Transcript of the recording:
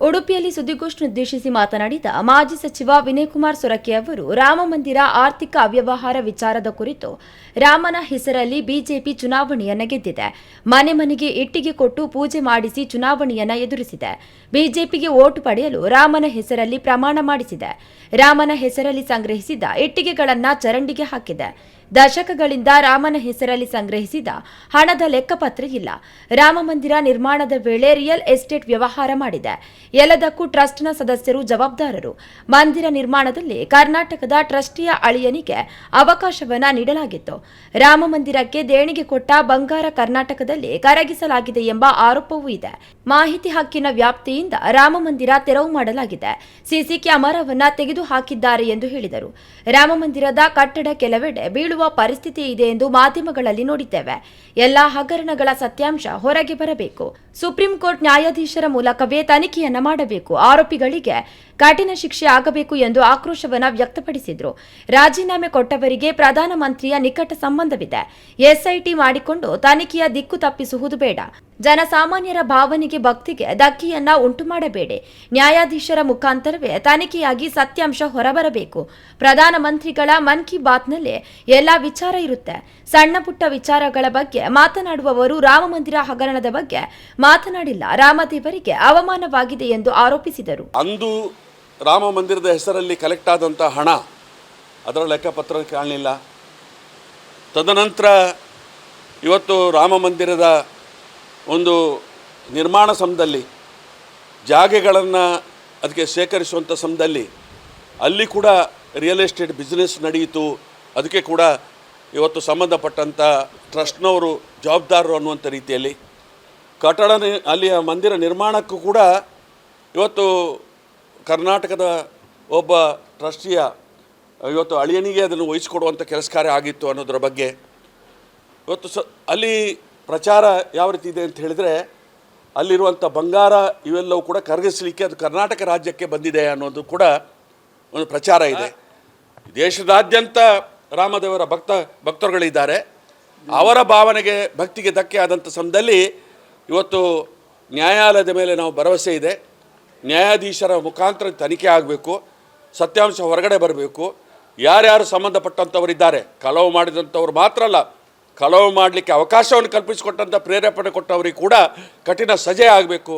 ಉಡುಪಿಯಲ್ಲಿ ಸುದ್ದಿಗೋಷ್ಠಿ ಉದ್ದೇಶಿಸಿ ಮಾತನಾಡಿದ ಮಾಜಿ ಸಚಿವ ವಿನಯ್ ಕುಮಾರ್ ಸೊರಕೆ ಅವರು ರಾಮಮಂದಿರ ಆರ್ಥಿಕ ಅವ್ಯವಹಾರ ವಿಚಾರದ ಕುರಿತು ರಾಮನ ಹೆಸರಲ್ಲಿ ಬಿಜೆಪಿ ಚುನಾವಣೆಯನ್ನ ಗೆದ್ದಿದೆ. ಮನೆ ಮನೆಗೆ ಇಟ್ಟಿಗೆ ಕೊಟ್ಟು ಪೂಜೆ ಮಾಡಿಸಿ ಚುನಾವಣೆಯನ್ನ ಎದುರಿಸಿದೆ. ಬಿಜೆಪಿಗೆ ವೋಟ್ ಪಡೆಯಲು ರಾಮನ ಹೆಸರಲ್ಲಿ ಪ್ರಮಾಣ ಮಾಡಿಸಿದೆ. ರಾಮನ ಹೆಸರಲ್ಲಿ ಸಂಗ್ರಹಿಸಿದ ಇಟ್ಟಿಗೆಗಳನ್ನ ಚರಂಡಿಗೆ ಹಾಕಿದೆ. ದಶಕಗಳಿಂದ ರಾಮನ ಹೆಸರಲ್ಲಿ ಸಂಗ್ರಹಿಸಿದ ಹಣದ ಲೆಕ್ಕಪತ್ರ ಇಲ್ಲ. ರಾಮಮಂದಿರ ನಿರ್ಮಾಣದ ವೇಳೆ ರಿಯಲ್ ಎಸ್ಟೇಟ್ ವ್ಯವಹಾರ ಮಾಡಿದೆ. ಎಲ್ಲದಕ್ಕೂ ಟ್ರಸ್ಟ್ನ ಸದಸ್ಯರು ಜವಾಬ್ದಾರರು. ಮಂದಿರ ನಿರ್ಮಾಣದಲ್ಲಿ ಕರ್ನಾಟಕದ ಟ್ರಸ್ಟಿಯ ಅಳಿಯನಿಗೆ ಅವಕಾಶವನ್ನ ನೀಡಲಾಗಿತ್ತು. ರಾಮಮಂದಿರಕ್ಕೆ ದೇಣಿಗೆ ಕೊಟ್ಟ ಬಂಗಾರ ಕರ್ನಾಟಕದಲ್ಲಿ ಕರಗಿಸಲಾಗಿದೆ ಎಂಬ ಆರೋಪವೂ ಇದೆ. ಮಾಹಿತಿ ಹಕ್ಕಿನ ವ್ಯಾಪ್ತಿಯಿಂದ ರಾಮಮಂದಿರ ತೆರವು ಮಾಡಲಾಗಿದೆ. ಸಿಸಿ ಕ್ಯಾಮೆರಾವನ್ನ ತೆಗೆದು ಹಾಕಿದ್ದಾರೆ ಎಂದು ಹೇಳಿದರು. ರಾಮಮಂದಿರದ ಕಟ್ಟಡ ಕೆಲವೆಡೆ ಬೀಳುವ ಪರಿಸ್ಥಿತಿ ಇದೆ ಎಂದು ಮಾಧ್ಯಮಗಳಲ್ಲಿ ನೋಡಿದ್ದೇವೆ. ಎಲ್ಲಾ ಹಗರಣಗಳ ಸತ್ಯಾಂಶ ಹೊರಗೆ ಬರಬೇಕು. ಸುಪ್ರೀಂ ಕೋರ್ಟ್ ನ್ಯಾಯಾಧೀಶರ ಮೂಲಕವೇ ತನಿಖೆಯನ್ನ ಮಾಡಬೇಕು. ಆರೋಪಿಗಳಿಗೆ ಕಠಿಣ ಶಿಕ್ಷೆ ಆಗಬೇಕು ಎಂದು ಆಕ್ರೋಶವನ್ನ ವ್ಯಕ್ತಪಡಿಸಿದ್ರು. ರಾಜೀನಾಮೆ ಕೊಟ್ಟವರಿಗೆ ಪ್ರಧಾನಮಂತ್ರಿಯ ನಿಕಟ ಸಂಬಂಧವಿದೆ. ಎಸ್ಐಟಿ ಮಾಡಿಕೊಂಡು ತನಿಖೆಯ ದಿಕ್ಕು ತಪ್ಪಿಸುವುದು ಬೇಡ. ಜನಸಾಮಾನ್ಯರ ಭಾವನೆಗೆ ಭಕ್ತಿಗೆ ಧಕ್ಕೆಯನ್ನ ಉಂಟು ಮಾಡಬೇಡಿ. ನ್ಯಾಯಾಧೀಶರ ಮುಖಾಂತರವೇ ತನಿಖೆಯಾಗಿ ಸತ್ಯಾಂಶ ಹೊರಬರಬೇಕು. ಪ್ರಧಾನಮಂತ್ರಿಗಳ ಮನ್ ಕಿ ಬಾತ್ನಲ್ಲಿ ಎಲ್ಲಾ ವಿಚಾರ ಇರುತ್ತೆ. ಸಣ್ಣ ಪುಟ್ಟ ವಿಚಾರಗಳ ಬಗ್ಗೆ ಮಾತನಾಡುವವರು ರಾಮಮಂದಿರ ಹಗರಣದ ಬಗ್ಗೆ ಮಾತನಾಡಿಲ್ಲ. ರಾಮದೇವರಿಗೆ ಅವಮಾನವಾಗಿದೆ ಎಂದು ಆರೋಪಿಸಿದರು. ಅಂದು ರಾಮ ಮಂದಿರದ ಹೆಸರಲ್ಲಿ ಕಲೆಕ್ಟ್ ಆದಂಥ ಹಣ ಅದರ ಲೆಕ್ಕಪತ್ರ ಕಾಣಲಿಲ್ಲ. ತದನಂತರ ಇವತ್ತು ರಾಮ ಮಂದಿರದ ಒಂದು ನಿರ್ಮಾಣ ಸಮಯದಲ್ಲಿ ಜಾಗೆಗಳನ್ನು ಅದಕ್ಕೆ ಶೇಖರಿಸುವಂಥ ಸಮಯದಲ್ಲಿ ಅಲ್ಲಿ ಕೂಡ ರಿಯಲ್ ಎಸ್ಟೇಟ್ ಬಿಸ್ನೆಸ್ ನಡೆಯಿತು. ಅದಕ್ಕೆ ಕೂಡ ಇವತ್ತು ಸಂಬಂಧಪಟ್ಟಂಥ ಟ್ರಸ್ಟ್ನವರು ಜವಾಬ್ದಾರರು ಅನ್ನುವಂಥ ರೀತಿಯಲ್ಲಿ ಕಟ್ಟಡ ಅಲ್ಲಿಯ ಮಂದಿರ ನಿರ್ಮಾಣಕ್ಕೂ ಕೂಡ ಇವತ್ತು ಕರ್ನಾಟಕದ ಒಬ್ಬ ಟ್ರಸ್ಟಿಯ ಇವತ್ತು ಅಳಿಯನಿಗೆ ಅದನ್ನು ವಹಿಸಿಕೊಡುವಂಥ ಕೆಲಸ ಕಾರ್ಯ ಆಗಿತ್ತು ಅನ್ನೋದರ ಬಗ್ಗೆ ಇವತ್ತು ಅಲ್ಲಿ ಪ್ರಚಾರ ಯಾವ ರೀತಿ ಇದೆ ಅಂತ ಹೇಳಿದರೆ ಅಲ್ಲಿರುವಂಥ ಬಂಗಾರ ಇವೆಲ್ಲವೂ ಕೂಡ ಕರಗಿಸಲಿಕ್ಕೆ ಅದು ಕರ್ನಾಟಕ ರಾಜ್ಯಕ್ಕೆ ಬಂದಿದೆ ಅನ್ನೋದು ಕೂಡ ಒಂದು ಪ್ರಚಾರ ಇದೆ. ದೇಶದಾದ್ಯಂತ ರಾಮದೇವರ ಭಕ್ತರುಗಳಿದ್ದಾರೆ. ಅವರ ಭಾವನೆಗೆ ಭಕ್ತಿಗೆ ಧಕ್ಕೆ ಆದಂಥ ಸಮಯದಲ್ಲಿ ಇವತ್ತು ನ್ಯಾಯಾಲಯದ ಮೇಲೆ ನಾವು ಭರವಸೆ ಇದೆ. ನ್ಯಾಯಾಧೀಶರ ಮುಖಾಂತರ ತನಿಖೆ ಆಗಬೇಕು. ಸತ್ಯಾಂಶ ಹೊರಗಡೆ ಬರಬೇಕು. ಯಾರ್ಯಾರು ಸಂಬಂಧಪಟ್ಟಂಥವರಿದ್ದಾರೆ, ಕಳವು ಮಾಡಿದಂಥವ್ರು ಮಾತ್ರ ಅಲ್ಲ, ಕಳವು ಮಾಡಲಿಕ್ಕೆ ಅವಕಾಶವನ್ನು ಕಲ್ಪಿಸಿಕೊಟ್ಟಂಥ ಪ್ರೇರೇಪಣೆ ಕೊಟ್ಟವರಿಗೆ ಕೂಡ ಕಠಿಣ ಸಜೆ ಆಗಬೇಕು.